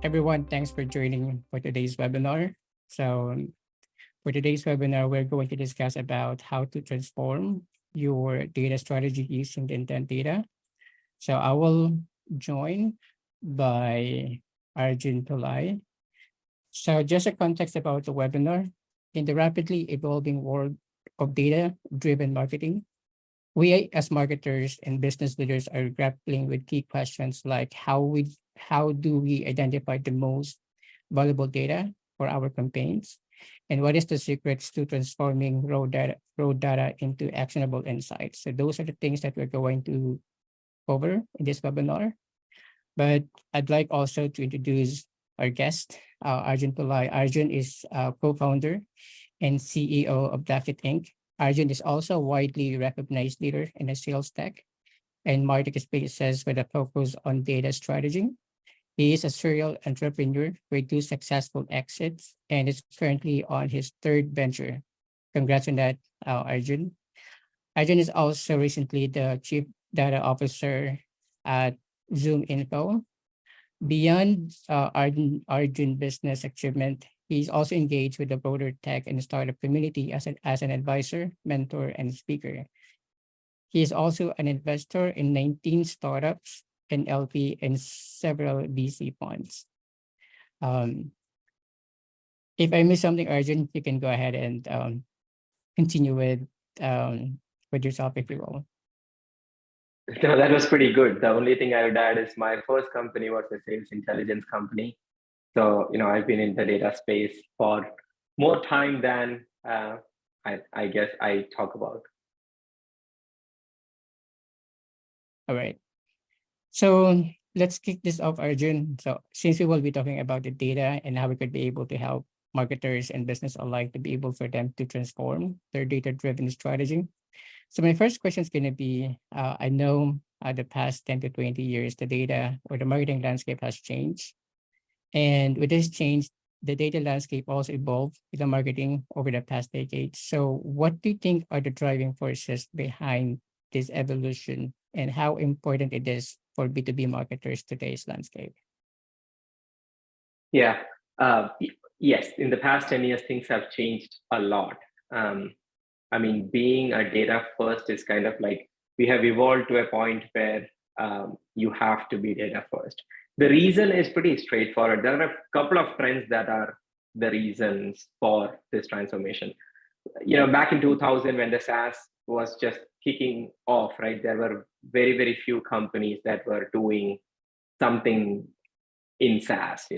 Everyone, thanks for joining for today's webinar. So for today's webinar, we're going to discuss about how to transform your data strategy using the intent data. So I will join by Arjun Pillai. So just a context about the webinar. In the rapidly evolving world of data-driven marketing, we as marketers and business leaders are grappling with key questions like how do we identify the most valuable data for our campaigns, and what is the secrets to transforming raw data into actionable insights. So those are the things that we're going to cover in this webinar. But I'd like also to introduce our guest, Arjun Pillai. Arjun is co-founder and CEO of Blackit Inc. Arjun is also a widely recognized leader in the sales tech and marketing spaces with a focus on data strategy. He is a serial entrepreneur with two successful exits and is currently on his third venture. Congrats on that, Arjun. Arjun is also recently the Chief Data Officer at Zoom Info. Beyond Arjun business achievement, he's also engaged with the broader tech and startup community as an advisor, mentor, and speaker. He is also an investor in 19 startups and LP in several VC funds. Um, if I miss something, Arjun, you can go ahead and continue with yourself if you will. No, that was pretty good. The only thing I would add is my first company was a sales intelligence company. So, I've been in the data space for more time than I guess I talk about. All right. So let's kick this off, Arjun. So since we will be talking about the data and how we could be able to help marketers and business alike to be able for them to transform their data-driven strategy. So my first question is going to be, I know the past 10 to 20 years, the data or the marketing landscape has changed. And with this change, the data landscape also evolved with the marketing over the past decade. So what do you think are the driving forces behind this evolution and how important it is for B2B marketers today's landscape? Yeah. Yes, in the past 10 years, things have changed a lot. Being a data first is kind of like we have evolved to a point where you have to be data first. The reason is pretty straightforward. There are a couple of trends that are the reasons for this transformation. Back in 2000, when the SaaS was just kicking off, right, there were very, very few companies that were doing something in SaaS,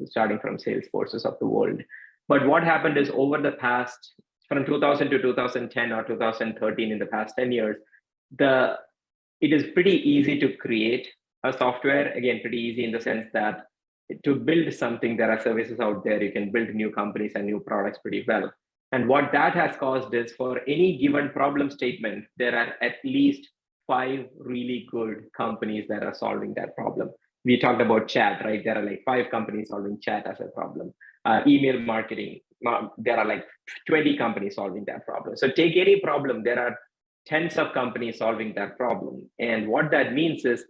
starting from Salesforces of the world. But what happened is over the past, from 2000 to 2010 or 2013, in the past 10 years, it is pretty easy to create a software. Again, pretty easy in the sense that to build something, there are services out there. You can build new companies and new products pretty well. And what that has caused is for any given problem statement, there are at least 5 really good companies that are solving that problem. We talked about chat, right? There are like 5 companies solving chat as a problem. Email marketing, there are like 20 companies solving that problem. So take any problem, there are tens of companies solving that problem. And what that means is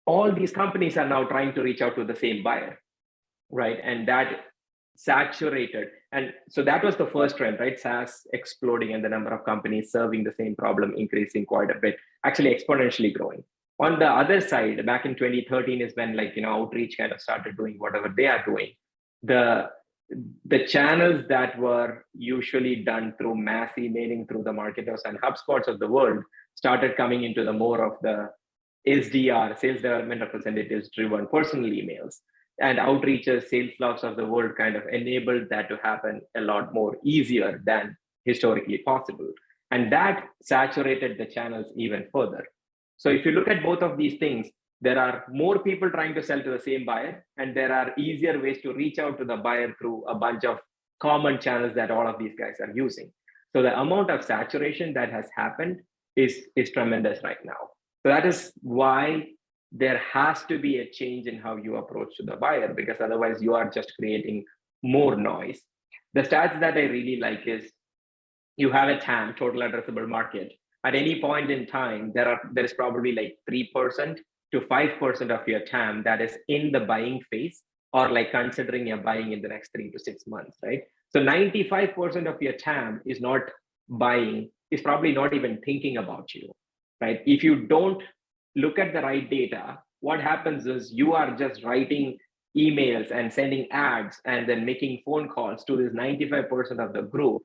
all these companies are now trying to reach out to the same buyer, right? And that saturated. And so that was the first trend, right? SaaS exploding and the number of companies serving the same problem increasing quite a bit, actually exponentially growing. On the other side, back in 2013 is when outreach kind of started doing whatever they are doing. The channels that were usually done through mass emailing through the marketers and HubSpots of the world started coming into the more of the SDR, sales development representatives driven personal emails, and outreaches, sales logs of the world kind of enabled that to happen a lot more easier than historically possible. And that saturated the channels even further. So if you look at both of these things, there are more people trying to sell to the same buyer, and there are easier ways to reach out to the buyer through a bunch of common channels that all of these guys are using. So the amount of saturation that has happened is tremendous right now. So that is why there has to be a change in how you approach to the buyer, because otherwise you are just creating more noise. The stats that I really like is you have a TAM, total addressable market. At any point in time, there is probably like 3% to 5% of your TAM that is in the buying phase or like considering you're buying in the next 3 to 6 months, right? So 95% of your TAM is not buying, is probably not even thinking about you, right? If you don't look at the right data, what happens is you are just writing emails and sending ads and then making phone calls to this 95% of the group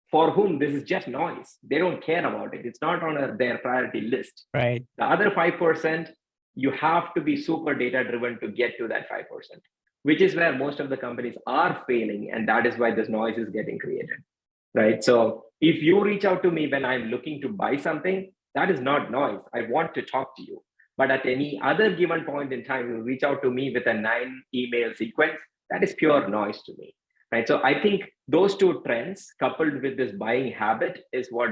for whom this is just noise. They don't care about it. It's not on their priority list. Right. The other 5%, you have to be super data driven to get to that 5%, which is where most of the companies are failing. And that is why this noise is getting created, right? So if you reach out to me when I'm looking to buy something, that is not noise. I want to talk to you. But at any other given point in time, you reach out to me with a 9 email sequence, that is pure noise to me, right? So I think those two trends coupled with this buying habit is what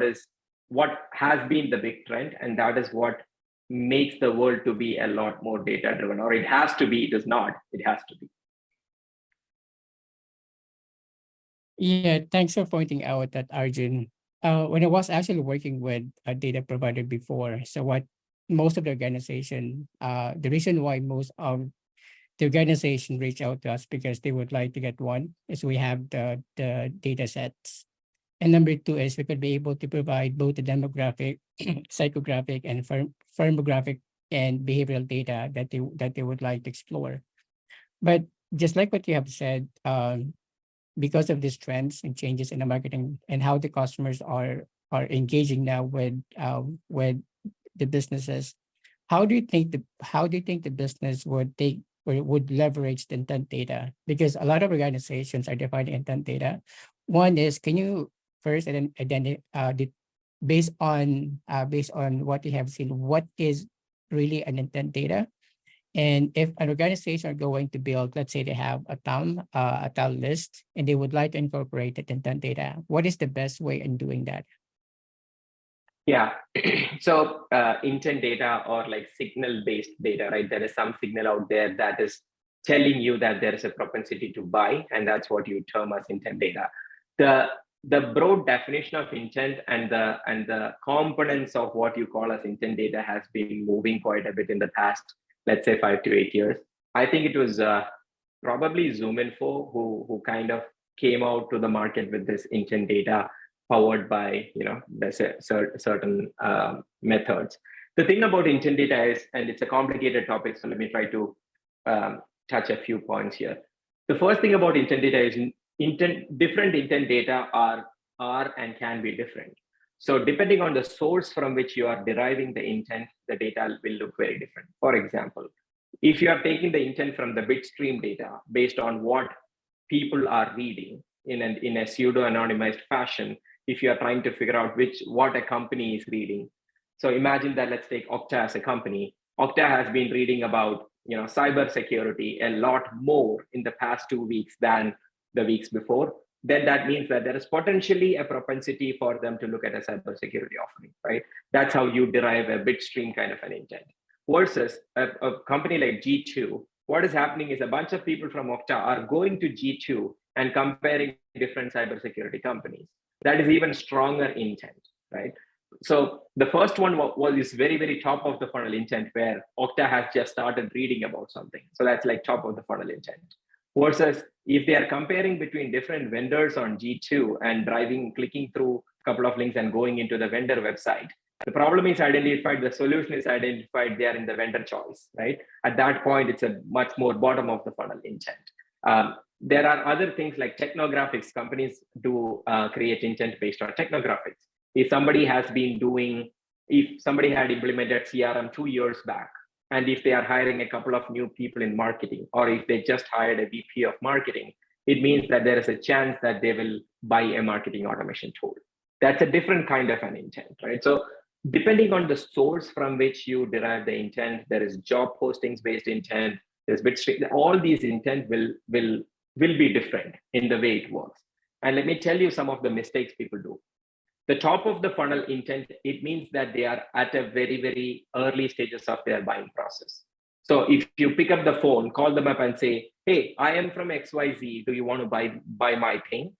has been the big trend, and that is what makes the world to be a lot more data driven, or it has to be. It is not, it has to be. Yeah, thanks for pointing out that, Arjun. When I was actually working with a data provider before, so what most of the organization, the reason why most of the organization reach out to us because they would like to get one is we have the data sets. And number two is we could be able to provide both the demographic, psychographic, and firmographic and behavioral data that they would like to explore. But just like what you have said, because of these trends and changes in the marketing and how the customers are engaging now with the businesses, how do you think the business would take or would leverage the intent data? Because a lot of organizations are defining intent data. One is, can you first identify based on what you have seen, what is really an intent data? And if an organization are going to build, let's say they have a TAM list, and they would like to incorporate the intent data, what is the best way in doing that? Yeah. So intent data or like signal based data, right? There is some signal out there that is telling you that there is a propensity to buy, and that's what you term as intent data. The the broad definition of intent and the components of what you call as intent data has been moving quite a bit in the past, let's say 5 to 8 years. I think it was probably ZoomInfo who kind of came out to the market with this intent data powered by the certain methods. The thing about intent data is, and it's a complicated topic, so let me try to touch a few points here. The first thing about intent data is different intent data are and can be different. So depending on the source from which you are deriving the intent, the data will look very different. For example, if you are taking the intent from the bitstream data based on what people are reading in a pseudo-anonymized fashion, if you are trying to figure out what a company is reading. So imagine that, let's take Okta as a company. Okta has been reading about cybersecurity a lot more in the past 2 weeks than the weeks before. Then that means that there is potentially a propensity for them to look at a cybersecurity offering, right? That's how you derive a bitstream kind of an intent. Versus a company like G2, what is happening is a bunch of people from Okta are going to G2 and comparing different cybersecurity companies. That is even stronger intent, right? So the first one was this very, very top of the funnel intent where Okta has just started reading about something. So that's like top of the funnel intent. Versus if they are comparing between different vendors on G2 and clicking through a couple of links and going into the vendor website, the problem is identified, the solution is identified, they are in the vendor choice, right? At that point, it's a much more bottom of the funnel intent. There are other things like technographics. Companies do create intent based on technographics. If somebody had implemented CRM 2 years back, and if they are hiring a couple of new people in marketing, or if they just hired a VP of marketing, it means that there is a chance that they will buy a marketing automation tool. That's a different kind of an intent, right? So depending on the source from which you derive the intent, there is job postings based intent, there's bitstream, all these intent will be different in the way it works. And let me tell you some of the mistakes people do. The top of the funnel intent, it means that they are at a very, very early stages of their buying process. So if you pick up the phone, call them up and say, hey, I am from XYZ, do you want to buy my thing?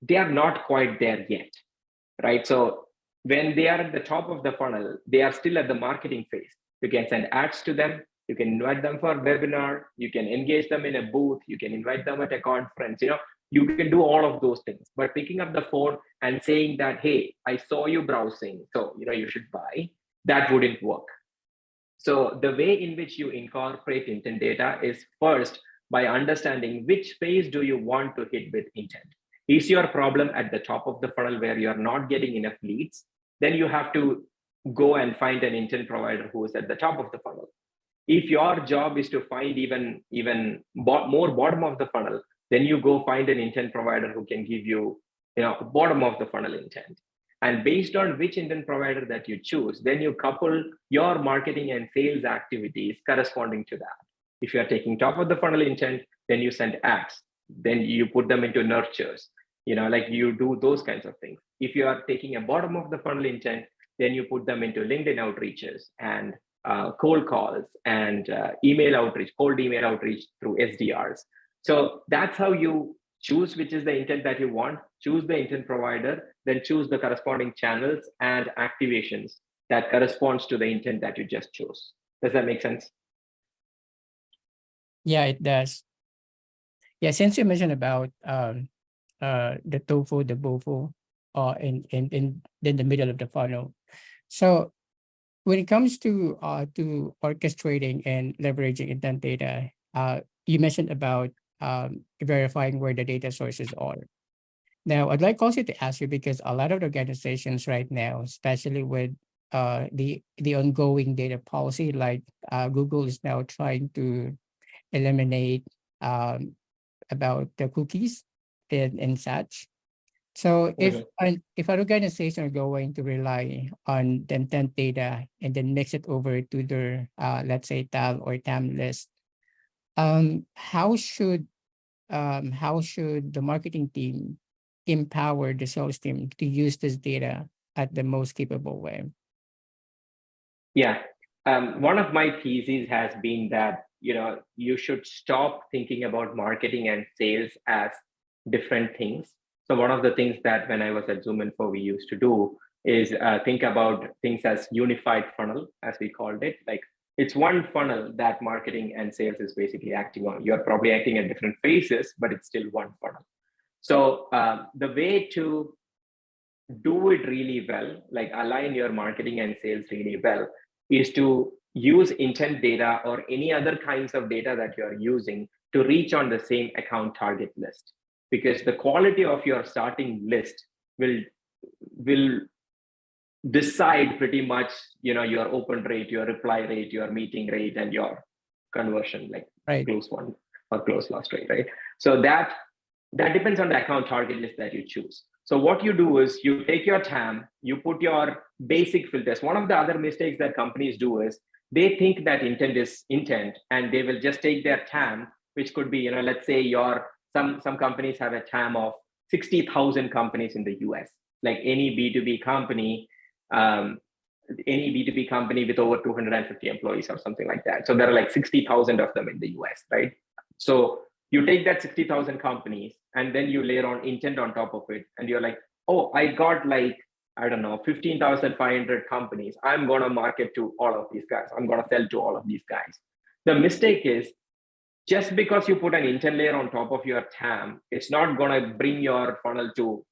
They are not quite there yet, right? So when they are at the top of the funnel, they are still at the marketing phase. You can send ads to them. You can invite them for a webinar. You can engage them in a booth. You can invite them at a conference. You can do all of those things. But picking up the phone and saying that, hey, I saw you browsing, so you should buy, that wouldn't work. So the way in which you incorporate intent data is first by understanding which phase do you want to hit with intent. Is your problem at the top of the funnel where you're not getting enough leads? Then you have to go and find an intent provider who is at the top of the funnel. If your job is to find even more bottom of the funnel, then you go find an intent provider who can give you, bottom of the funnel intent. And based on which intent provider that you choose, then you couple your marketing and sales activities corresponding to that. If you are taking top of the funnel intent, then you send ads, then you put them into nurtures, like you do those kinds of things. If you are taking a bottom of the funnel intent, then you put them into LinkedIn outreaches and cold calls and email outreach, cold email outreach through SDRs. So that's how you choose which is the intent that you want, choose the intent provider, then choose the corresponding channels and activations that corresponds to the intent that you just chose. Does that make sense? Yeah, it does. Yeah, since you mentioned about the tofu, the bofu, in the middle of the funnel. So when it comes to orchestrating and leveraging intent data, you mentioned about verifying where the data sources are. Now, I'd like also to ask you, because a lot of organizations right now, especially with the ongoing data policy, like Google is now trying to eliminate about the cookies and such. So if if an organization are going to rely on the intent data and then mix it over to their let's say TAL or TAM list, how should the marketing team empower the sales team to use this data at the most capable way? Yeah. One of my theses has been that, you should stop thinking about marketing and sales as different things. So one of the things that when I was at Zoom Info, we used to do is think about things as unified funnel, as we called it. Like it's one funnel that marketing and sales is basically acting on. You're probably acting at different phases, but it's still one funnel. So the way to do it really well, like align your marketing and sales really well, is to use intent data or any other kinds of data that you're using to reach on the same account target list. Because the quality of your starting list will decide pretty much, your open rate, your reply rate, your meeting rate, and your conversion, like close one or close loss rate, right? So that depends on the account target list that you choose. So what you do is you take your TAM, you put your basic filters. One of the other mistakes that companies do is they think that intent is intent, and they will just take their TAM, which could be, let's say some companies have a TAM of 60,000 companies in the US, like any B2B company, with over 250 employees or something like that. So there are like 60,000 of them in the US, right? So you take that 60,000 companies and then you layer on intent on top of it. And you're like, oh, I got like, I don't know, 15,500 companies. I'm going to market to all of these guys. I'm going to sell to all of these guys. The mistake is just because you put an intent layer on top of your TAM, it's not going to bring your funnel to,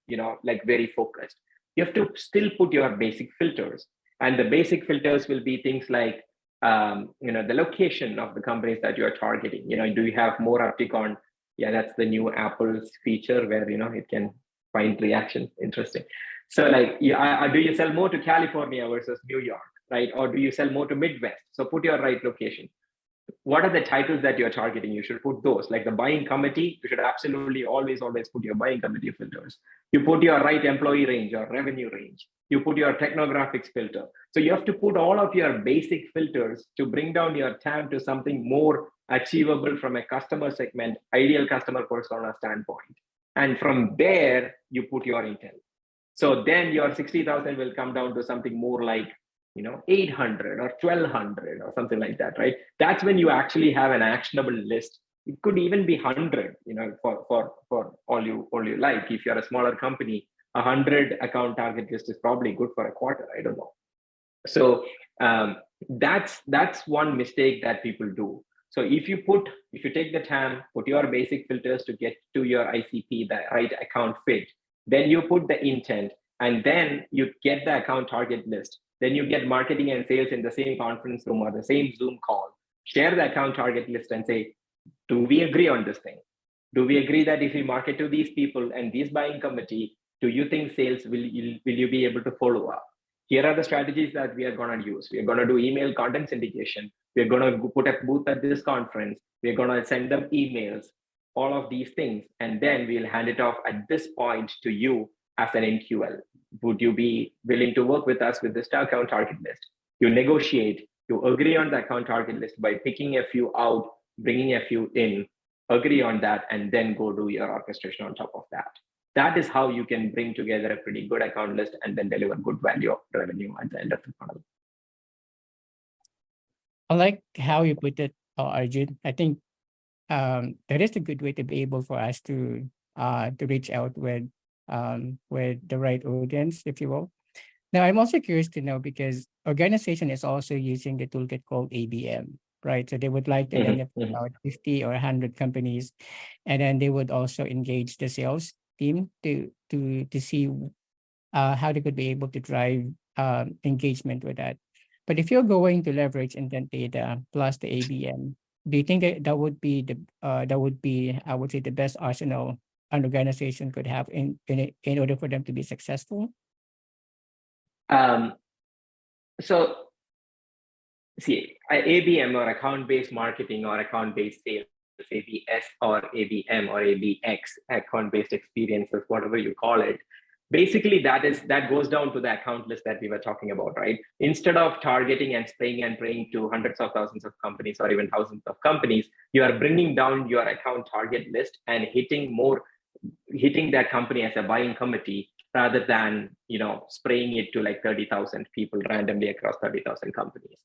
like very focused. You have to still put your basic filters. And the basic filters will be things like, the location of the companies that you're targeting. Do you have more uptick on, that's the new Apple's feature where, it can find reaction. Interesting. So like, do you sell more to California versus New York, right? Or do you sell more to Midwest? So put your right location. What are the titles that you're targeting? You should put those. Like the buying committee, you should absolutely always put your buying committee filters. You put your right employee range or revenue range. You put your technographics filter. So you have to put all of your basic filters to bring down your TAM to something more achievable from a customer segment, ideal customer persona standpoint. And from there, you put your intent. So then your 60,000 will come down to something more like 800 or 1200 or something like that, right? That's when you actually have an actionable list. It could even be 100, for all you like. If you're a smaller company, 100 account target list is probably good for a quarter. I don't know. So That's one mistake that people do. So if you take the time, put your basic filters to get to your ICP, the right account fit, then you put the intent, and then you get the account target list. Then you get marketing and sales in the same conference room or the same Zoom call. Share the account target list and say, do we agree on this thing? Do we agree that if we market to these people and this buying committee, do you think sales will you be able to follow up? Here are the strategies that we are going to use. We are going to do email content syndication. We are going to put a booth at this conference. We are going to send them emails, all of these things. And then we'll hand it off at this point to you as an NQL. Would you be willing to work with us with this account target list? You negotiate, you agree on the account target list by picking a few out, bringing a few in, agree on that, and then go do your orchestration on top of that. That is how you can bring together a pretty good account list and then deliver good value of revenue at the end of the funnel. I like how you put it, Arjun. I think that is a good way to be able for us to reach out with the right audience, if you will. Now, I'm also curious to know because organization is also using the toolkit called ABM, right? So they would like to identify about 50 or 100 companies, and then they would also engage the sales team to see how they could be able to drive engagement with that. But if you're going to leverage intent data plus the ABM, do you think that that would be, I would say, the best arsenal an organization could have in order for them to be successful? So see, ABM or account-based marketing or account-based sales, ABS or ABM or ABX, account-based experiences, whatever you call it. Basically, that goes down to the account list that we were talking about, right? Instead of targeting and spraying and praying to hundreds of thousands of companies or even thousands of companies, you are bringing down your account target list and hitting that company as a buying committee rather than spraying it to like 30,000 people randomly across 30,000 companies.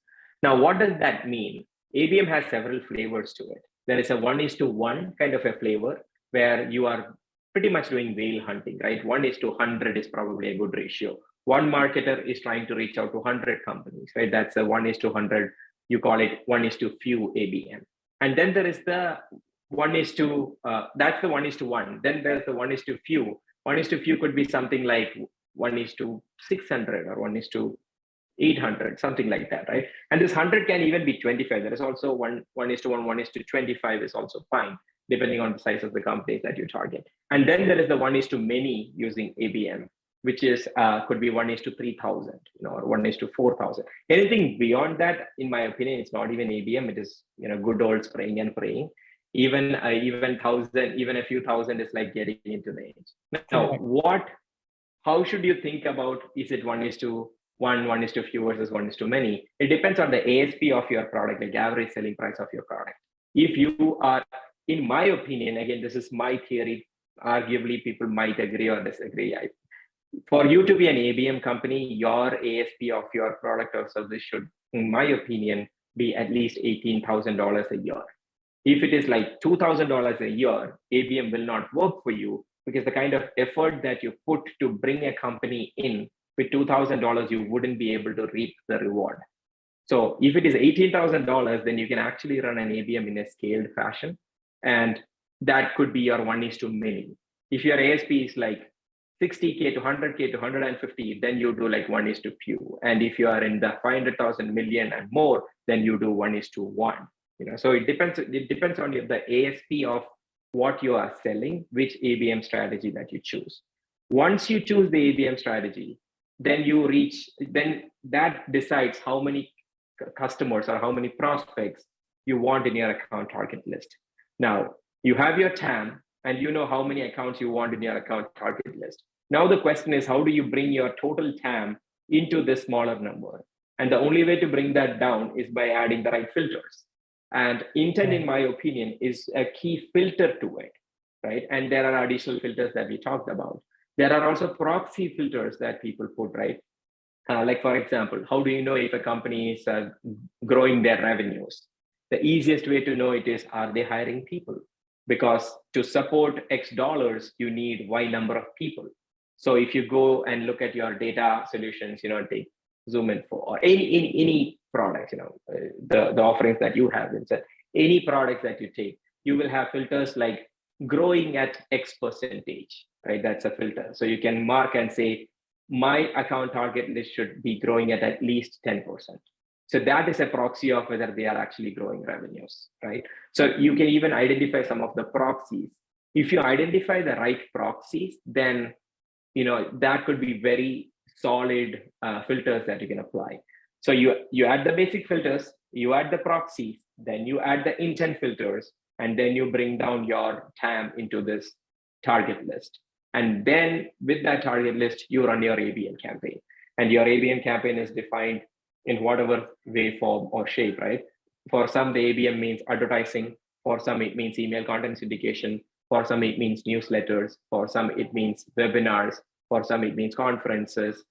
Now, what does that mean? ABM has several flavors to it. There is a 1:1 kind of a flavor where you are pretty much doing whale hunting, right? 1:100 is probably a good ratio. One marketer is trying to reach out to 100 companies, right? That's a 1:100. You call it 1:few ABM. And then there is the that's the 1:1. Then there's the 1:few. 1:few could be something like 1:600 or 1:800, something like that, right? And this 100 can even be 25. There is also 1:1, 1:25 is also fine, depending on the size of the companies that you target. And then there is the 1:many using ABM, which is could be 1:3,000, or 1:4,000. Anything beyond that, in my opinion, it's not even ABM. It is good old spraying and praying. Even a few thousand is like getting into the age. Now, how should you think about, is it 1:1, 1:few versus 1:many? It depends on the ASP of your product, like average selling price of your product. If you are, in my opinion, again, this is my theory, arguably people might agree or disagree. For you to be an ABM company, your ASP of your product or service should, in my opinion, be at least $18,000 a year. If it is like $2,000 a year, ABM will not work for you because the kind of effort that you put to bring a company in with $2,000, you wouldn't be able to reap the reward. So if it is $18,000, then you can actually run an ABM in a scaled fashion. And that could be your 1:many. If your ASP is like 60K to 100K to 150, then you do like 1:few. And if you are in the 500,000 million and more, then you do 1:1. So it depends on the ASP of what you are selling, which ABM strategy that you choose. Once you choose the ABM strategy, then that decides how many customers or how many prospects you want in your account target list. Now, you have your TAM and you know how many accounts you want in your account target list. Now the question is, how do you bring your total TAM into this smaller number? And the only way to bring that down is by adding the right filters. And intent, in my opinion, is a key filter to it, right? And there are additional filters that we talked about. There are also proxy filters that people put, right? Like, for example, how do you know if a company is growing their revenues? The easiest way to know it is, are they hiring people? Because to support X dollars, you need Y number of people. So if you go and look at your data solutions, take Zoom Info or any products, the offerings that you have. It's any products that you take, you will have filters like growing at X percentage, right? That's a filter. So you can mark and say, my account target list should be growing at least 10%. So that is a proxy of whether they are actually growing revenues, right? So you can even identify some of the proxies. If you identify the right proxies, then that could be very solid filters that you can apply. So you add the basic filters, you add the proxies, then you add the intent filters, and then you bring down your TAM into this target list. And then with that target list, you run your ABM campaign. And your ABM campaign is defined in whatever way, form, or shape, right? For some, the ABM means advertising. For some, it means email content syndication. For some, it means newsletters. For some, it means webinars. For some, it means conferences.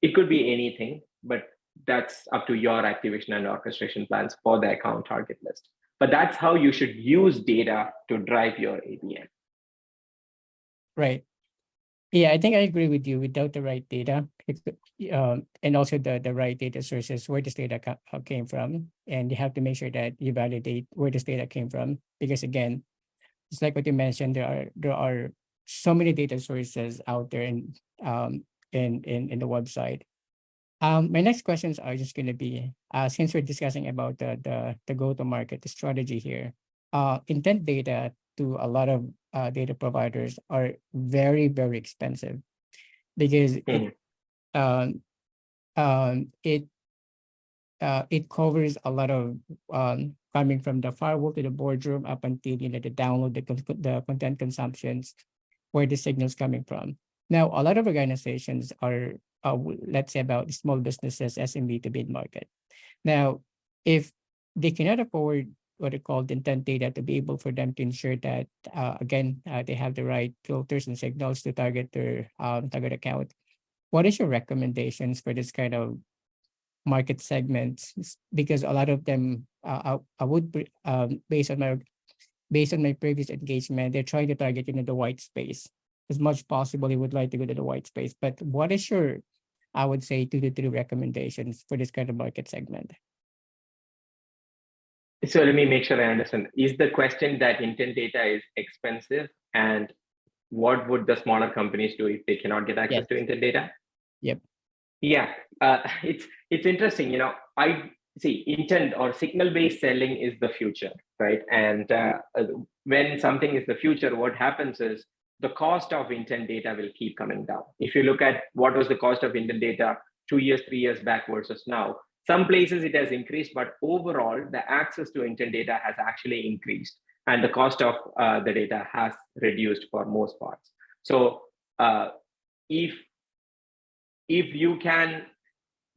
It could be anything, but that's up to your activation and orchestration plans for the account target list. But that's how you should use data to drive your ABM. Right. Yeah, I think I agree with you. Without the right data, and also the right data sources, where this data came from, and you have to make sure that you validate where this data came from, because again, it's like what you mentioned. There are so many data sources out there in the website. My next questions are just going to be, since we're discussing about the go-to-market, the strategy here, intent data to a lot of data providers are very, very expensive, because um, it covers a lot of, coming from the firewall to the boardroom up until the download, the content consumptions, where the signal's coming from. Now, a lot of organizations are, let's say, about small businesses, SMB to mid-market. Now, if they cannot afford what they call the intent data to be able for them to ensure that, again, they have the right filters and signals to target their target account, what is your recommendations for this kind of market segments? Because a lot of them, I would, based on my previous engagement, they're trying to target the white space as much possible. You would like to go to the white space, but what is your, I would say, 2 to 3 recommendations for this kind of market segment? So let me make sure I understand. Is the question that intent data is expensive, and what would the smaller companies do if they cannot get access to intent data? Yep. Yeah, it's interesting. I see intent or signal-based selling is the future, right? And when something is the future, what happens is the cost of intent data will keep coming down. If you look at what was the cost of intent data 2 years, 3 years back versus now, some places it has increased, but overall the access to intent data has actually increased, and the cost of the data has reduced for most parts. So if you can,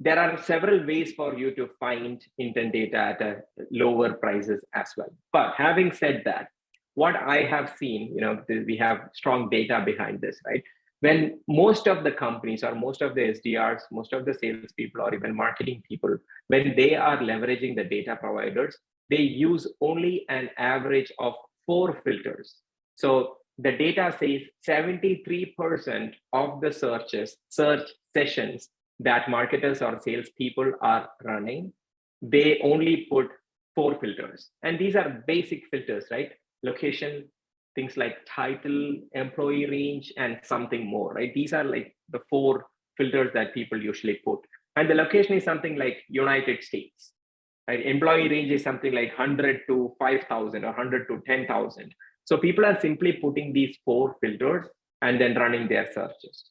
there are several ways for you to find intent data at a lower prices as well. But having said that, what I have seen, we have strong data behind this, right? When most of the companies or most of the SDRs, most of the salespeople or even marketing people, when they are leveraging the data providers, they use only an average of 4 filters. So the data says 73% of the search sessions that marketers or salespeople are running, they only put 4 filters. And these are basic filters, right? Location, things like title, employee range, and something more, right? These are like the 4 filters that people usually put. And the location is something like United States, right? Employee range is something like 100 to 5,000 or 100 to 10,000. So people are simply putting these 4 filters and then running their searches.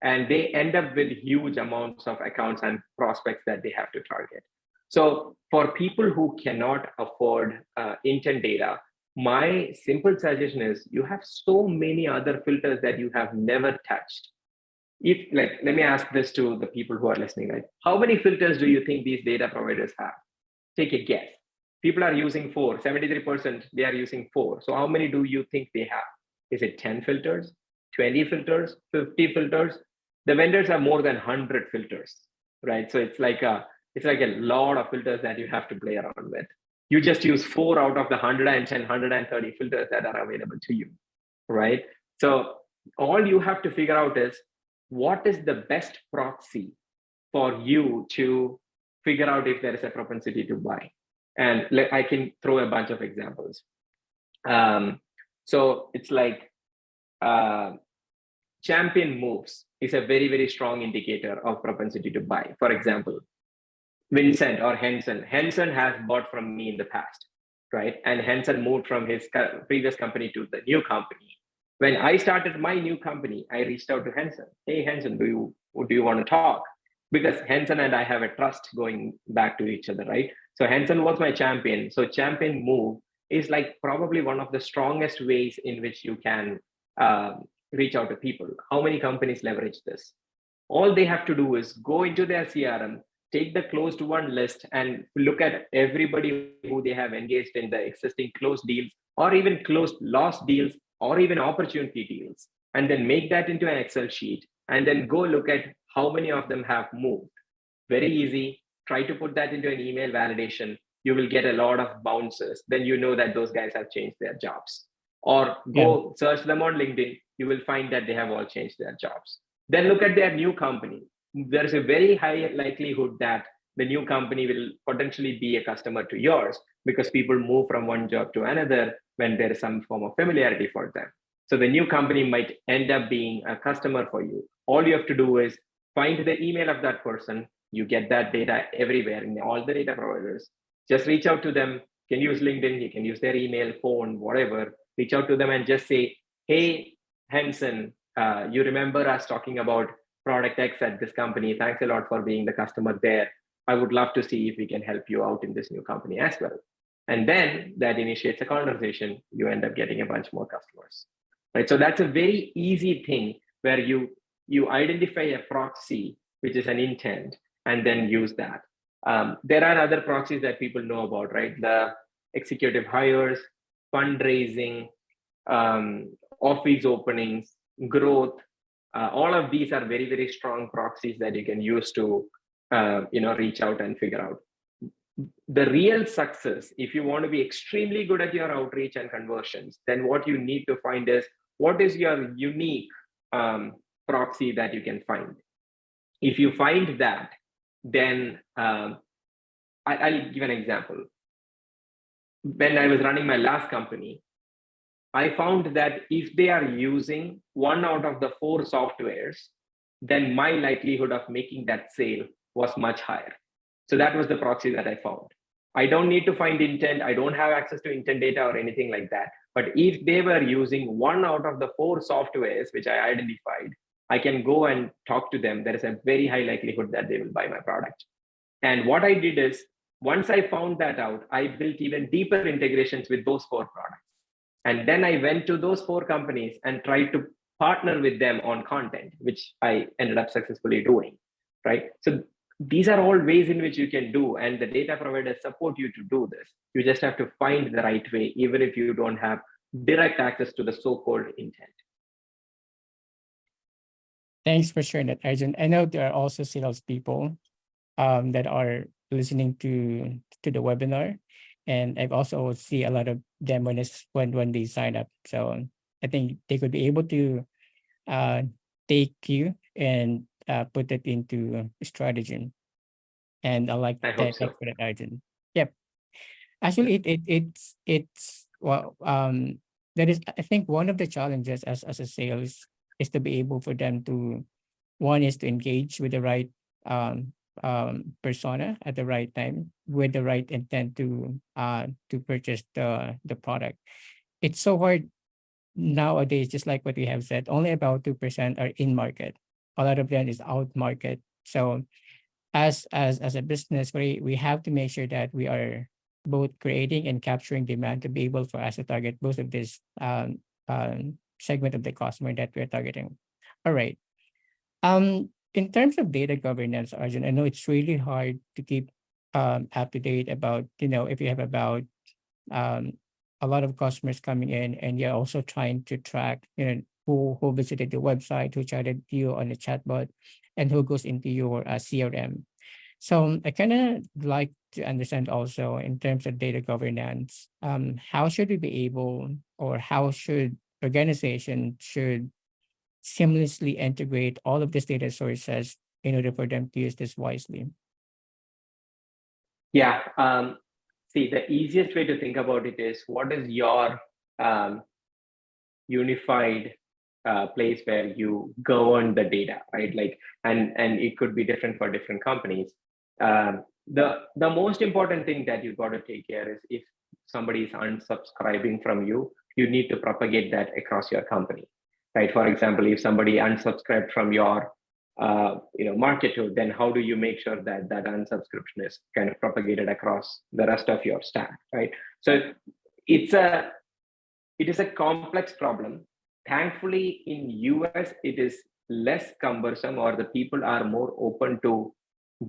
And they end up with huge amounts of accounts and prospects that they have to target. So for people who cannot afford intent data, my simple suggestion is you have so many other filters that you have never touched. Let me ask this to the people who are listening, right? How many filters do you think these data providers have? Take a guess. People are using 4, 73%, they are using 4. So how many do you think they have? Is it 10 filters, 20 filters, 50 filters? The vendors have more than 100 filters, right? So it's like a lot of filters that you have to play around with. You just use 4 out of the 110, 130 filters that are available to you, right? So all you have to figure out is what is the best proxy for you to figure out if there is a propensity to buy. And I can throw a bunch of examples. So it's like uh, champion moves is a very, very strong indicator of propensity to buy. For example, Vincent or Henson. Henson has bought from me in the past, right? And Henson moved from his previous company to the new company. When I started my new company, I reached out to Henson. Hey, Henson, do you want to talk? Because Henson and I have a trust going back to each other, right? So Henson was my champion. So champion move is like probably one of the strongest ways in which you can reach out to people. How many companies leverage this? All they have to do is go into their CRM, take the closed one list and look at everybody who they have engaged in the existing closed deals or even closed lost deals or even opportunity deals, and then make that into an Excel sheet and then go look at how many of them have moved. Very easy. Try to put that into an email validation. You will get a lot of bounces. Then you know that those guys have changed their jobs. Or Yeah. go search them on LinkedIn. You will find that they have all changed their jobs. Then look at their new company. There is a very high likelihood that the new company will potentially be a customer to yours because people move from one job to another when there is some form of familiarity for them. So the new company might end up being a customer for you. All you have to do is find the email of that person. You get that data everywhere in all the data providers. Just reach out to them. You can use LinkedIn, you can use their email, phone, whatever. Reach out to them and just say, hey, Henson, you remember us talking about product X at this company. Thanks a lot for being the customer there. I would love to see if we can help you out in this new company as well. And then that initiates a conversation. You end up getting a bunch more customers, right? So that's a very easy thing where you identify a proxy, which is an intent, and then use that. There are other proxies that people know about, right? The executive hires, fundraising, office openings, growth. All of these are very, very strong proxies that you can use to reach out and figure out. The real success, if you want to be extremely good at your outreach and conversions, then what you need to find is what is your unique proxy that you can find. If you find that, then I'll give an example. When I was running my last company, I found that if they are using one out of the 4 softwares, then my likelihood of making that sale was much higher. So that was the proxy that I found. I don't need to find intent. I don't have access to intent data or anything like that. But if they were using one out of the 4 softwares, which I identified, I can go and talk to them. There is a very high likelihood that they will buy my product. And what I did is, once I found that out, I built even deeper integrations with those 4 products. And then I went to those 4 companies and tried to partner with them on content, which I ended up successfully doing, right? So these are all ways in which you can do, and the data providers support you to do this. You just have to find the right way, even if you don't have direct access to the so-called intent. Thanks for sharing that, Arjun. I know there are also salespeople that are listening to the webinar, and I've also see a lot of them when they sign up. So I think they could be able to uh, take you and put it into strategy. And I like I hope that. so. Thanks for that, Arjun. Yep. Actually, it's well, that is, I think, one of the challenges as a sales is to be able for them to, one is to engage with the right um persona at the right time with the right intent to purchase the product. It's so hard nowadays, just like what we have said, only about 2% are in market. A lot of them is out market. So as a business, we have to make sure that we are both creating and capturing demand to be able for us to target both of this segment of the customer that we're targeting. All right. In terms of data governance, Arjun, I know it's really hard to keep up to date about, if you have about um, a lot of customers coming in, and you're also trying to track, who visited your website, who chatted you on the chatbot, and who goes into your CRM. So I kind of like to understand also in terms of data governance, how should we be able, or how should organization should seamlessly integrate all of these data sources in order for them to use this wisely? Yeah. See, the easiest way to think about it is what is your um, unified place where you govern the data, right? Like, and it could be different for different companies. The most important thing that you've got to take care is if somebody is unsubscribing from you, you need to propagate that across your company, right? For example, if somebody unsubscribed from your marketer, then how do you make sure that that unsubscription is kind of propagated across the rest of your stack, right? So it's a it is a complex problem. Thankfully, in US, it is less cumbersome, or the people are more open to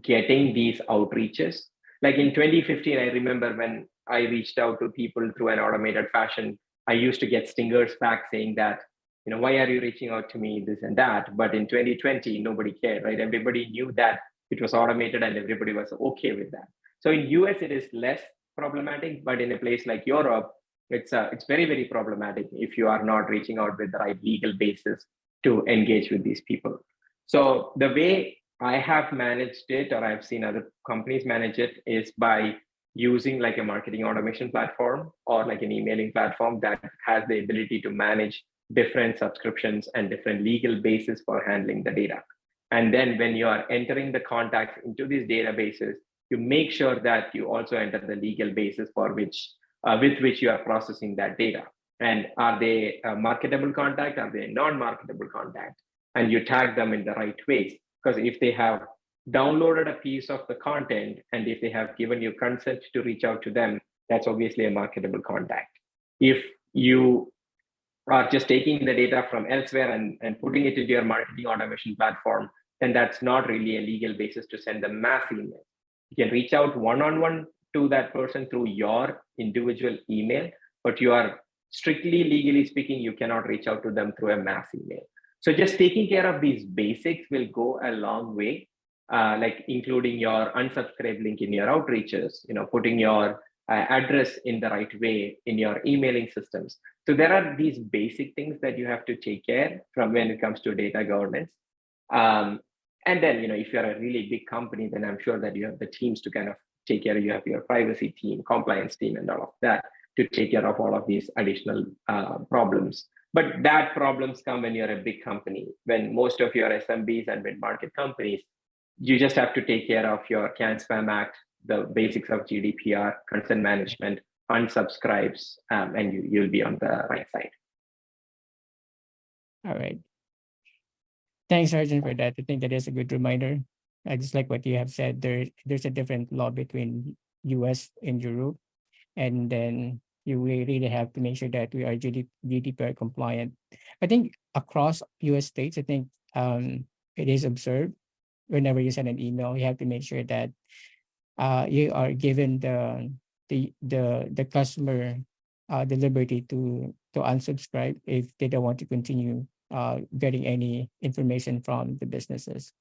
getting these outreaches. Like in 2015, I remember when I reached out to people through an automated fashion, I used to get stingers back saying that, why are you reaching out to me, this and that. But in 2020, nobody cared, right? Everybody knew that it was automated and everybody was okay with that. So in US, it is less problematic, but in a place like Europe, it's very, very problematic if you are not reaching out with the right legal basis to engage with these people. So the way I have managed it, or I've seen other companies manage it, is by using like a marketing automation platform or like an emailing platform that has the ability to manage different subscriptions and different legal bases for handling the data. And then when you are entering the contacts into these databases, you make sure that you also enter the legal basis for which with which you are processing that data. And are they a marketable contact? Are they non-marketable contact? And you tag them in the right ways. Because if they have downloaded a piece of the content and if they have given you consent to reach out to them, that's obviously a marketable contact. If you are just taking the data from elsewhere and putting it into your marketing automation platform, then that's not really a legal basis to send them mass email. You can reach out one-on-one to that person through your individual email, but you are strictly legally speaking, you cannot reach out to them through a mass email. So just taking care of these basics will go a long way, like including your unsubscribe link in your outreaches, putting your address in the right way in your emailing systems. So there are these basic things that you have to take care from when it comes to data governance. And then, if you're a really big company, then I'm sure that you have the teams to kind of take care of. You have your privacy team, compliance team, and all of that to take care of all of these additional problems. But that problems come when you're a big company. When most of your SMBs and mid-market companies, you just have to take care of your CAN Spam Act, the basics of GDPR, consent management, unsubscribes, and you'll be on the right side. All right. Thanks, Arjun, for that. I think that is a good reminder. Just like what you have said, there's a different law between US and Europe. And then we really have to make sure that we are GDPR compliant. I think across US states, I think it is observed whenever you send an email, you have to make sure that you are given the customer the liberty to unsubscribe if they don't want to continue getting any information from the businesses.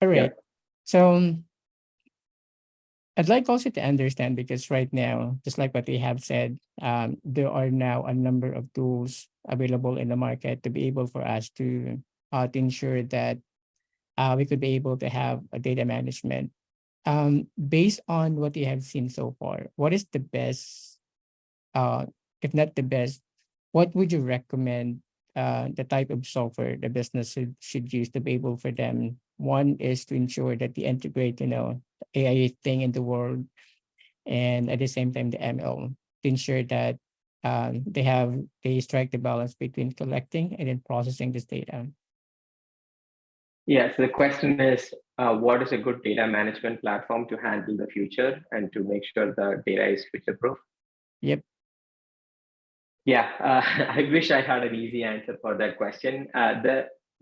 All right. Yeah. So I'd like also to understand, because right now, just like what we have said, there are now a number of tools available in the market to be able for us to ensure that we could be able to have a data management. Based on what you have seen so far, what is the best, uh, if not the best, what would you recommend the type of software the business should use to be able for them? One is to ensure that they integrate, AI thing in the world, and at the same time the ML to ensure that they strike the balance between collecting and then processing this data. Yeah. So the question is, what is a good data management platform to handle the future and to make sure the data is future proof? Yep. Yeah, I wish I had an easy answer for that question.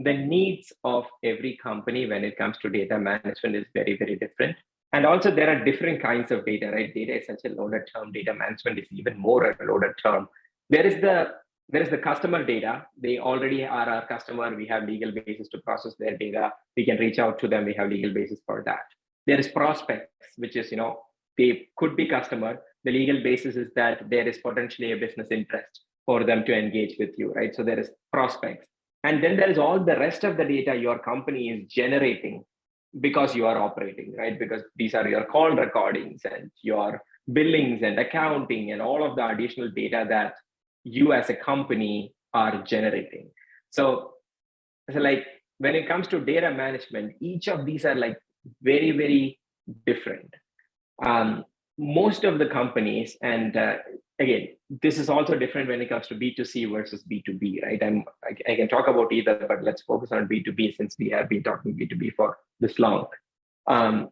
The needs of every company when it comes to data management is very, very different. And also there are different kinds of data, right? Data is such a loaded term. Data management is even more a loaded term. There is the customer data. They already are our customer. We have legal basis to process their data. We can reach out to them. We have legal basis for that. There is prospects, which is, they could be customer. The legal basis is that there is potentially a business interest for them to engage with you, right? So there is prospects. And then there is all the rest of the data your company is generating because you are operating, right? Because these are your call recordings and your billings and accounting and all of the additional data that you as a company are generating. So like when it comes to data management, each of these are like very, very different. Um, Most of the companies, and again, this is also different when it comes to B2C versus B2B, right? I can talk about either, but let's focus on B2B since we have been talking B2B for this long. Um,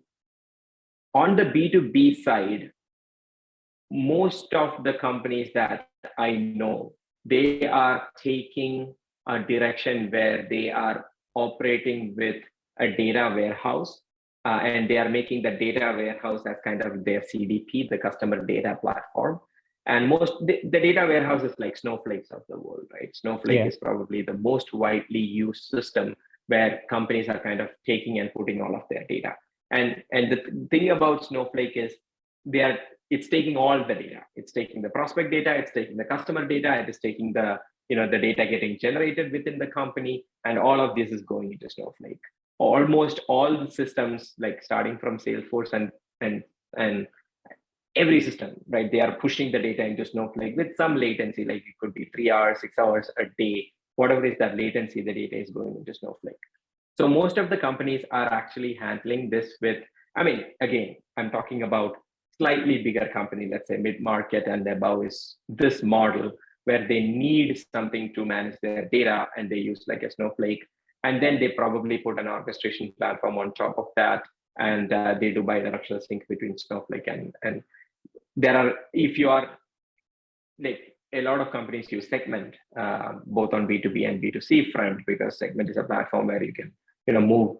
on the B2B side, most of the companies that I know, they are taking a direction where they are operating with a data warehouse, and they are making the data warehouse as kind of their CDP, the customer data platform. And the data warehouse is like snowflakes of the world, right? Snowflake Yeah. is probably the most widely used system where companies are kind of taking and putting all of their data. And the thing about Snowflake is they are it's taking all the data. It's taking the prospect data, it's taking the customer data, it is taking the the data getting generated within the company, and all of this is going into Snowflake. Almost all the systems, like starting from Salesforce and every system, right? They are pushing the data into Snowflake with some latency, like it could be 3 hours, 6 hours a day, whatever is that latency, the data is going into Snowflake. So most of the companies are actually handling this with, I mean, again, I'm talking about slightly bigger company, let's say mid-market and above is this model where they need something to manage their data and they use like a Snowflake. And then they probably put an orchestration platform on top of that. And they do bidirectional sync between Snowflake and there are, if you are like a lot of companies use Segment, both on B2B and B2C front, because Segment is a platform where you can move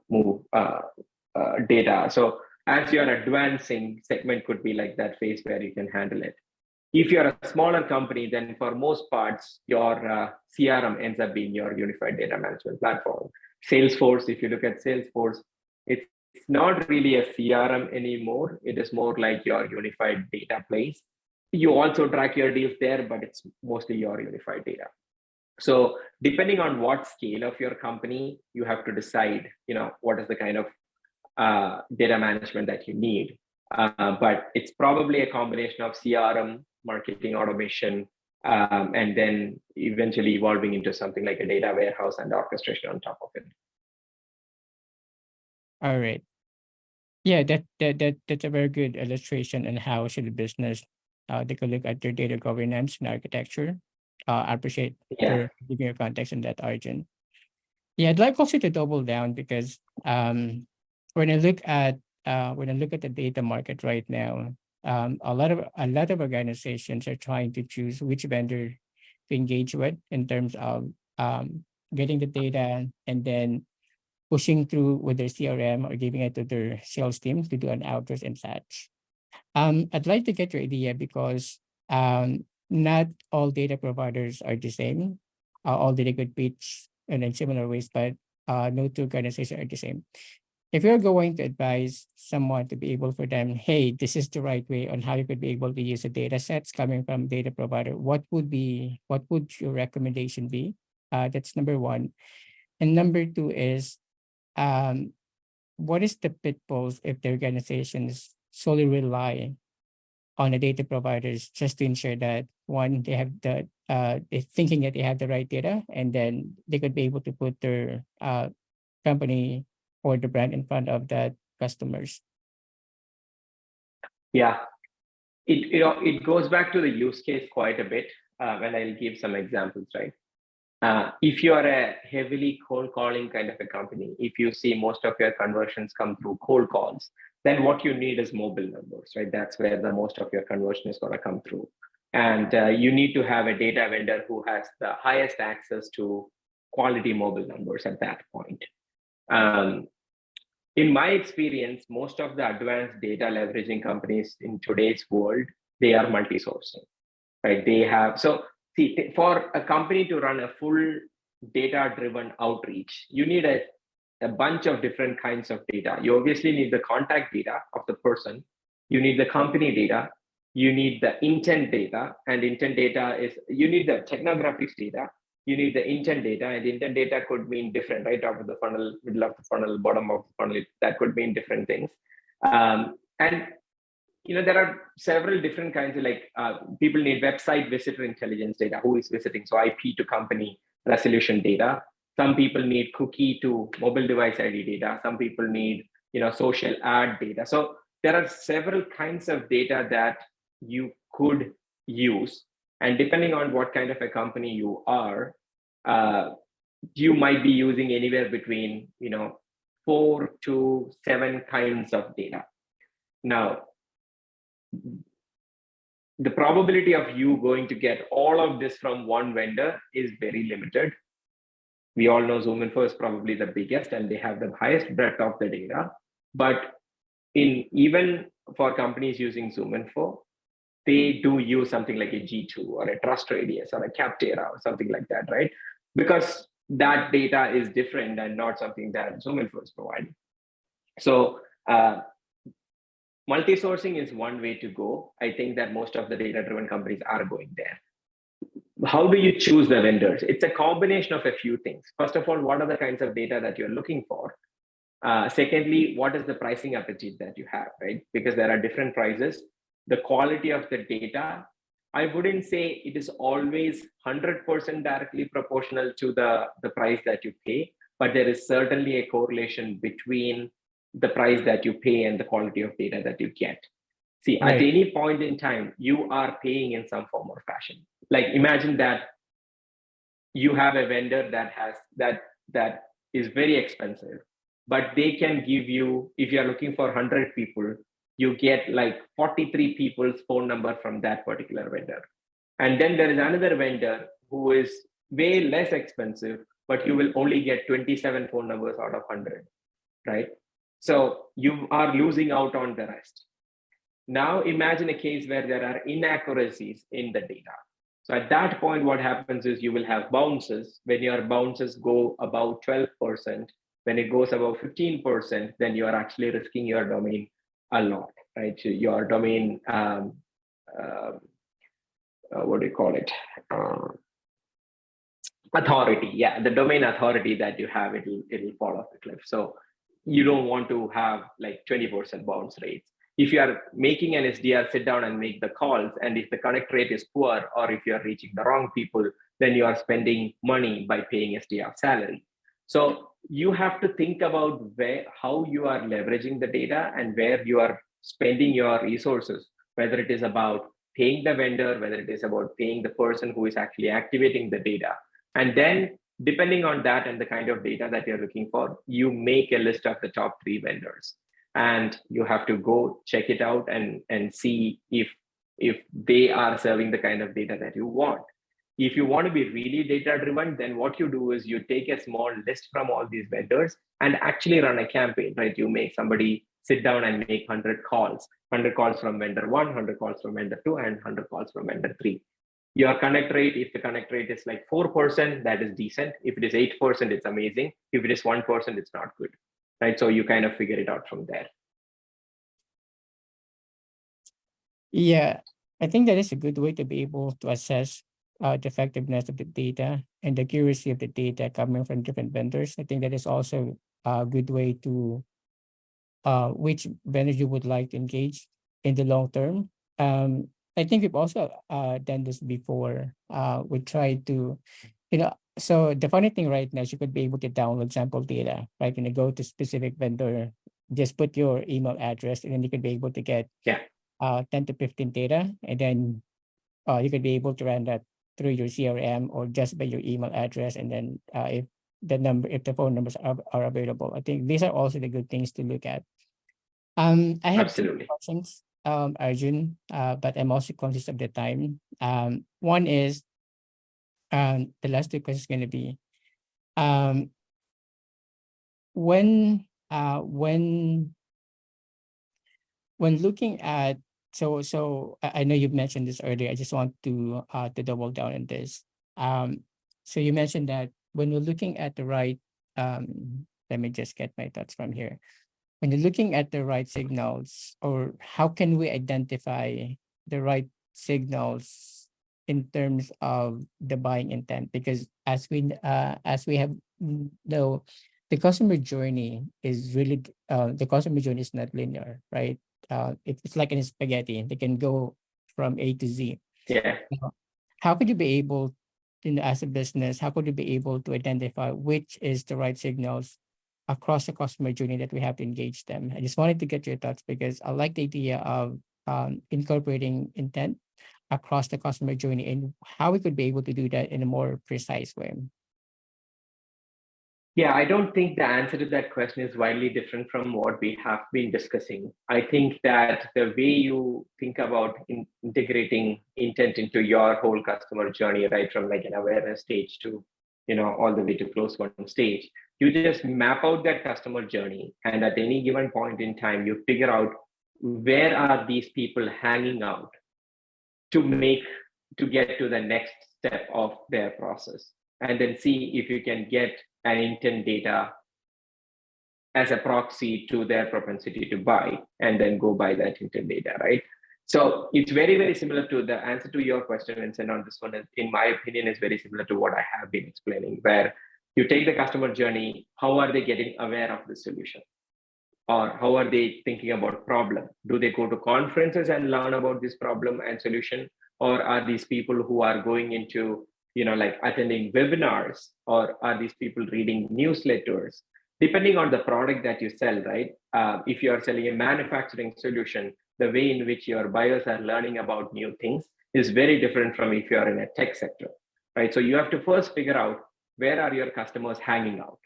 data. So as you are advancing, Segment could be like that phase where you can handle it. If you're a smaller company, then for most parts, your CRM ends up being your unified data management platform. Salesforce, if you look at Salesforce, it's not really a CRM anymore. It is more like your unified data place. You also track your deals there, but it's mostly your unified data. So depending on what scale of your company, you have to decide, what is the kind of data management that you need. But it's probably a combination of CRM, marketing automation, and then eventually evolving into something like a data warehouse and orchestration on top of it. All right. Yeah, that's a very good illustration on how should the business take a look at their data governance and architecture. I appreciate Yeah. for giving your context on that, Arjun. Yeah, I'd like also to double down because when I look at the data market right now, a lot of organizations are trying to choose which vendor to engage with in terms of getting the data and then pushing through with their CRM or giving it to their sales team to do an outreach and such. I'd like to get your idea because not all data providers are the same. All data could pitch in similar ways, but no two organizations are the same. If you're going to advise someone to be able for them, hey, this is the right way on how you could be able to use the data sets coming from data provider, what would your recommendation be? That's number one. And number two is um, what is the pitfalls if the organizations solely rely on the data providers just to ensure that one, they have they're thinking that they have the right data, and then they could be able to put their company or the brand in front of that customers. Yeah. It goes back to the use case quite a bit, and I'll give some examples, right? If you are a heavily cold calling kind of a company, if you see most of your conversions come through cold calls, then what you need is mobile numbers, right? That's where the most of your conversion is going to come through. And you need to have a data vendor who has the highest access to quality mobile numbers at that point. Um, in my experience, most of the advanced data leveraging companies in today's world, they are multi-sourcing, right? They have, so see, for a company to run a full data-driven outreach, you need a bunch of different kinds of data. You obviously need the contact data of the person. You need the company data. You need the intent data. And intent data is, you need the technographics data. you need the intent data, and the intent data could mean different, right? Top of the funnel, middle of the funnel, bottom of the funnel, that could mean different things. And there are several different kinds of people need website visitor intelligence data, who is visiting, so IP to company resolution data. Some people need cookie to mobile device ID data. Some people need social ad data. So there are several kinds of data that you could use, and depending on what kind of a company you are, you might be using anywhere between 4 to 7 kinds of data. Now, the probability of you going to get all of this from one vendor is very limited. We all know ZoomInfo is probably the biggest, and they have the highest breadth of the data. But even for companies using ZoomInfo, they do use something like a G2 or a Trust Radius or a Capterra or something like that, right? Because that data is different and not something that ZoomInfo is providing. So multi-sourcing is one way to go. I think that most of the data-driven companies are going there. How do you choose the vendors? It's a combination of a few things. First of all, what are the kinds of data that you're looking for? Secondly, what is the pricing appetite that you have, right? Because there are different prices. The quality of the data, I wouldn't say it is always 100% directly proportional to the price that you pay, but there is certainly a correlation between the price that you pay and the quality of data that you get. See, Right. at any point in time, you are paying in some form or fashion. Like imagine that you have a vendor that is very expensive, but they can give you, if you're looking for 100 people, you get like 43 people's phone number from that particular vendor. And then there is another vendor who is way less expensive, but you will only get 27 phone numbers out of 100, right? So you are losing out on the rest. Now imagine a case where there are inaccuracies in the data. So at that point, what happens is you will have bounces. When your bounces go above 12%, when it goes above 15%, then you are actually risking your domain a lot, right? So your domain, what do you call it? Authority. Yeah, the domain authority that you have, it'll fall off the cliff. So you don't want to have like 20% bounce rates. If you are making an SDR sit down and make the calls, and if the connect rate is poor, or if you are reaching the wrong people, then you are spending money by paying SDR salary. So you have to think about how you are leveraging the data and where you are spending your resources, whether it is about paying the vendor, whether it is about paying the person who is actually activating the data. And then depending on that and the kind of data that you're looking for, you make a list of the top 3 vendors. And you have to go check it out and see if they are serving the kind of data that you want. If you want to be really data driven, then what you do is you take a small list from all these vendors and actually run a campaign, right? You make somebody sit down and make 100 calls from vendor 1, 100 calls from vendor 2, and 100 calls from vendor 3. Your connect rate, if the connect rate is like 4%, that is decent. If it is 8%, it's amazing. If it is 1%, it's not good, right? So you kind of figure it out from there. Yeah, I think that is a good way to be able to assess the effectiveness of the data and the accuracy of the data coming from different vendors. I think that is also a good way to which vendor you would like to engage in the long term. I think we've also done this before. We tried to, so the funny thing right now is you could be able to download sample data, right? When you go to specific vendor, just put your email address, and then you could be able to get 10 to 15 data, and then you could be able to run that through your CRM or just by your email address, and then if the phone numbers are available. I think these are also the good things to look at. I have 2 Absolutely. questions, Arjun, but I'm also conscious of the time. One is, the last 2 questions going to be, um, when looking at, so I know you've mentioned this earlier. I just want to double down on this. So you mentioned that when we're looking at the right, let me just get my thoughts from here. When you're looking at the right signals, or how can we identify the right signals in terms of the buying intent, because as we have know, the customer journey is really the customer journey is not linear, right? It's like in spaghetti; they can go from A to Z. Yeah. Uh, How could you be able, as a business, how could you be able to identify which is the right signals across the customer journey that we have to engage them? I just wanted to get your thoughts because I like the idea of incorporating intent across the customer journey and how we could be able to do that in a more precise way. Yeah, I don't think the answer to that question is widely different from what we have been discussing. I think that the way you think about integrating intent into your whole customer journey, right from like an awareness stage to, all the way to close one stage, you just map out that customer journey, and at any given point in time, you figure out where are these people hanging out to make to get to the next step of their process, and then see if you can get an intent data as a proxy to their propensity to buy, and then go by that intent data, right? So it's very, very similar to the answer to your question, Vincent, on this one. In my opinion, is very similar to what I have been explaining, where you take the customer journey, how are they getting aware of the solution? Or how are they thinking about problem? Do they go to conferences and learn about this problem and solution? Or are these people who are going into, like attending webinars, or are these people reading newsletters? Depending on the product that you sell, right? If you are selling a manufacturing solution, the way in which your buyers are learning about new things is very different from if you are in a tech sector, right? So you have to first figure out where are your customers hanging out.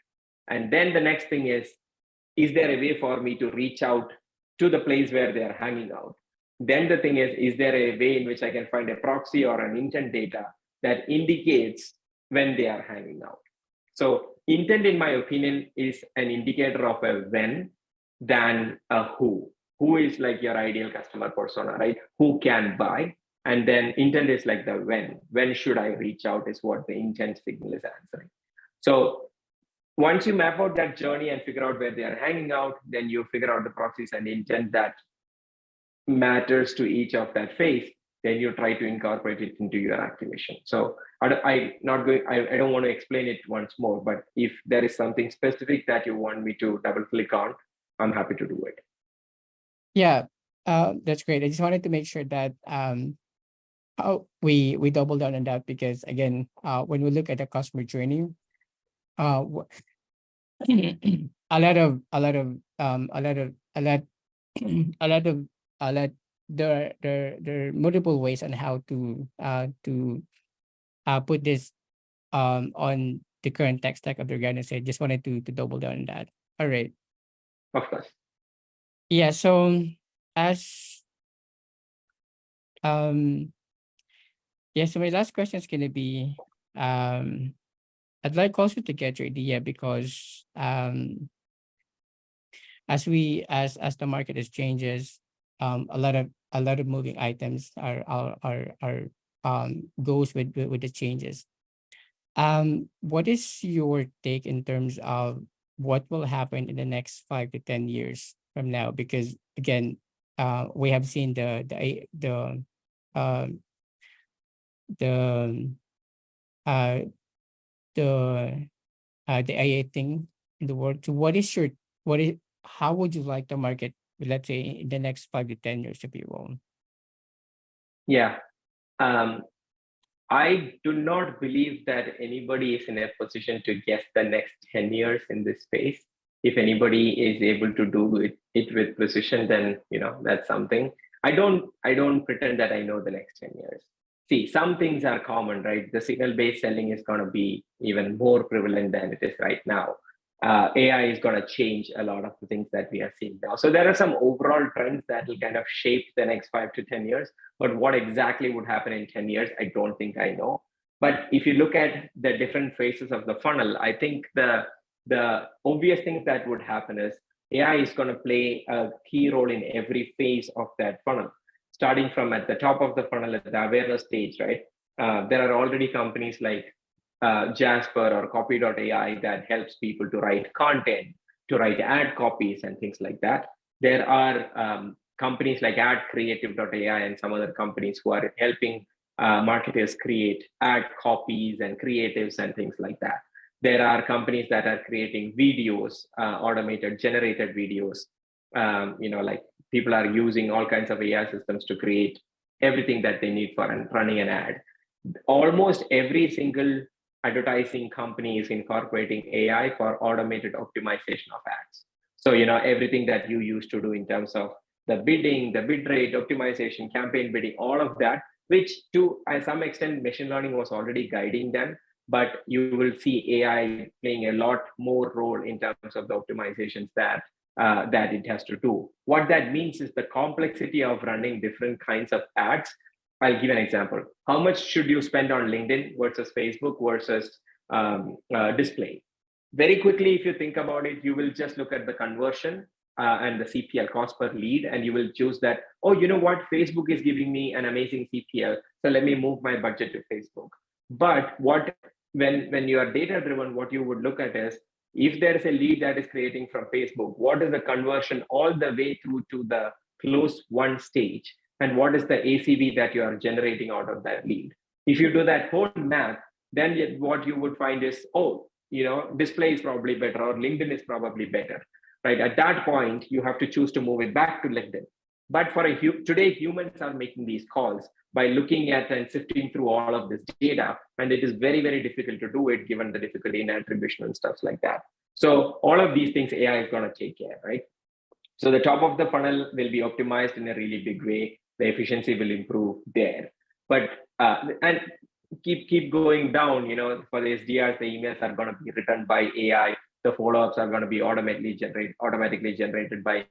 And then the next thing is there a way for me to reach out to the place where they are hanging out? Then the thing is there a way in which I can find a proxy or an intent data that indicates when they are hanging out? So intent, in my opinion, is an indicator of a when than a who. Who is like your ideal customer persona, right? Who can buy? And then intent is like the when. When should I reach out is what the intent signal is answering. So once you map out that journey and figure out where they are hanging out, then you figure out the proxies and intent that matters to each of that phase. Then you try to incorporate it into your activation. So I don't want to explain it once more, but if there is something specific that you want me to double click on, I'm happy to do it. Yeah, that's great. I just wanted to make sure that we double down on that because again, when we look at the customer journey, uh, a lot of a lot of a lot of a lot a lot of a lot there are multiple ways on how to put this on the current tech stack of the organization. Just wanted to double down on that. All right. Of course. Yeah. So as um yeah, so my last question is gonna be I'd like also to get your idea because as the market is changes, a lot of moving items are goes with the changes. What is your take in terms of what will happen in the next 5 to 10 years from now? Because again, we have seen uh, the uh, the AI thing in the world. So what is how would you like the market, let's say, in the next 5 to 10 years to be will? Yeah. Um, I do not believe that anybody is in a position to guess the next 10 years in this space. If anybody is able to do it with precision, then that's something. I don't pretend that I know the next 10 years. See, some things are common, right? The signal-based selling is going to be even more prevalent than it is right now. AI is going to change a lot of the things that we are seeing now. So there are some overall trends that will kind of shape the next 5 to 10 years. But what exactly would happen in 10 years, I don't think I know. But if you look at the different phases of the funnel, I think the obvious things that would happen is AI is going to play a key role in every phase of that funnel, starting from at the top of the funnel at the awareness stage, right? There are already companies like Jasper or copy.ai that helps people to write content, to write ad copies and things like that. There are companies like adcreative.ai and some other companies who are helping marketers create ad copies and creatives and things like that. There are companies that are creating videos, automated generated videos. Like people are using all kinds of AI systems to create everything that they need for running an ad. Almost every single advertising company is incorporating AI for automated optimization of ads. So, everything that you used to do in terms of the bidding, the bid rate, optimization, campaign bidding, all of that, which to some extent, machine learning was already guiding them. But you will see AI playing a lot more role in terms of the optimizations that it has to do. What that means is the complexity of running different kinds of ads. I'll give an example. How much should you spend on LinkedIn versus Facebook versus display? Very quickly, if you think about it, you will just look at the conversion and the CPL, cost per lead, and you will choose that, oh, you know what, Facebook is giving me an amazing CPL, so let me move my budget to Facebook. But when you are data driven, what you would look at is, if there is a lead that is creating from Facebook, what is the conversion all the way through to the close one stage? And what is the ACV that you are generating out of that lead? If you do that whole math, then what you would find is, oh, display is probably better, or LinkedIn is probably better, right? At that point, you have to choose to move it back to LinkedIn. But today, humans are making these calls by looking at and sifting through all of this data, and it is very, very difficult to do it given the difficulty in attribution and stuff like that. So all of these things AI is going to take care, right? So the top of the funnel will be optimized in a really big way. The efficiency will improve there. But and keep going down, for the SDRs, the emails are going to be written by AI. The follow-ups are going to be automatically generated by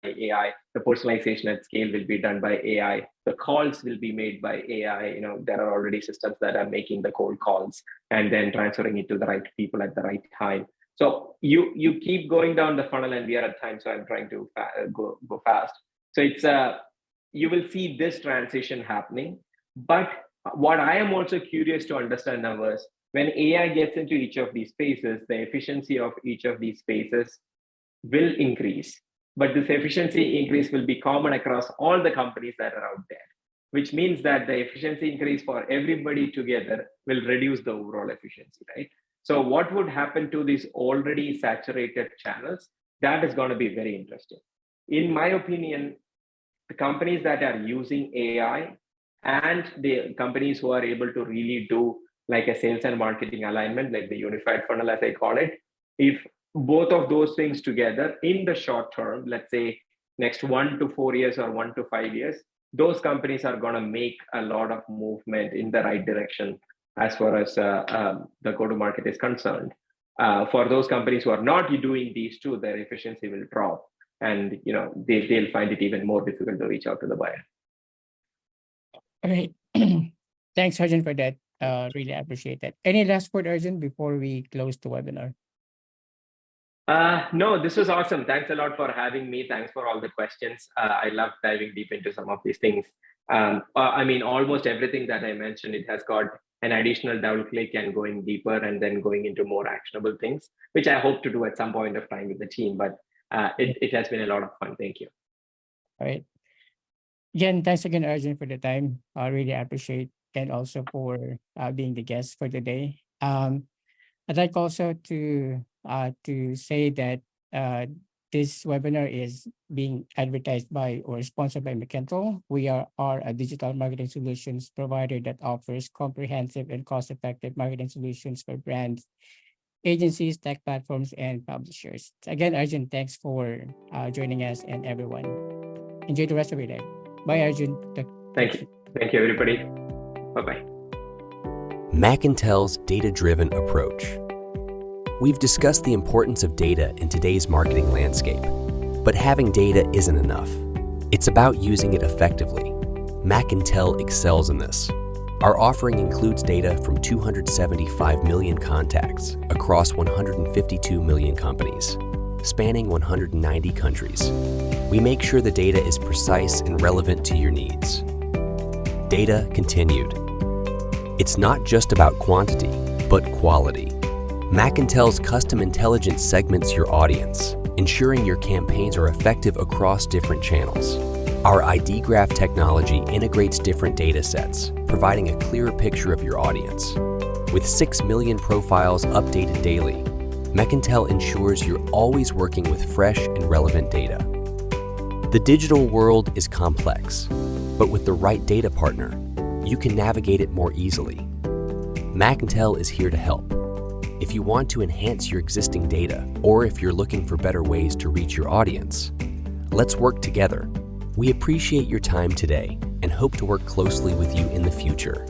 AI. The personalization at scale will be done by AI. The calls will be made by AI. There are already systems that are making the cold calls and then transferring it to the right people at the right time. So you keep going down the funnel, and we are at time, so I'm trying to go fast. So it's you will see this transition happening. But what I am also curious to understand now is, when AI gets into each of these spaces, the efficiency of each of these spaces will increase. But this efficiency increase will be common across all the companies that are out there, which means that the efficiency increase for everybody together will reduce the overall efficiency, right? So what would happen to these already saturated channels? That is going to be very interesting. In my opinion, the companies that are using AI and the companies who are able to really do like a sales and marketing alignment, like the unified funnel, as I call it, if both of those things together in the short term, let's say next 1 to 4 years or 1 to 5 years, those companies are going to make a lot of movement in the right direction as far as the go-to-market is concerned. For those companies who are not doing these two, their efficiency will drop, and they'll find it even more difficult to reach out to the buyer. All right. Thanks, Arjun, for that. Really appreciate that. Any last word, Arjun, before we close the webinar? No, this was awesome. Thanks a lot for having me. Thanks for all the questions. I love diving deep into some of these things. I mean, almost everything that I mentioned, it has got an additional double click and going deeper and then going into more actionable things, which I hope to do at some point of time with the team. But it has been a lot of fun. Thank you. All right. Again, thanks again, Arjun, for the time. I really appreciate, and also for being the guest for today. I'd like also to say that this webinar is being advertised by or sponsored by Machintel. We are a digital marketing solutions provider that offers comprehensive and cost-effective marketing solutions for brands, agencies, tech platforms, and publishers. Again, Arjun, thanks for joining us, and everyone. Enjoy the rest of your day. Bye, Arjun. Thank you. Thank you, everybody. Bye-bye. Machintel's data-driven approach. We've discussed the importance of data in today's marketing landscape, but having data isn't enough. It's about using it effectively. Machintel excels in this. Our offering includes data from 275 million contacts across 152 million companies, spanning 190 countries. We make sure the data is precise and relevant to your needs. Data continued. It's not just about quantity, but quality. Machintel's custom intelligence segments your audience, ensuring your campaigns are effective across different channels. Our ID graph technology integrates different data sets, providing a clearer picture of your audience. With 6 million profiles updated daily, Machintel ensures you're always working with fresh and relevant data. The digital world is complex, but with the right data partner, you can navigate it more easily. Machintel is here to help. If you want to enhance your existing data, or if you're looking for better ways to reach your audience, let's work together. We appreciate your time today and hope to work closely with you in the future.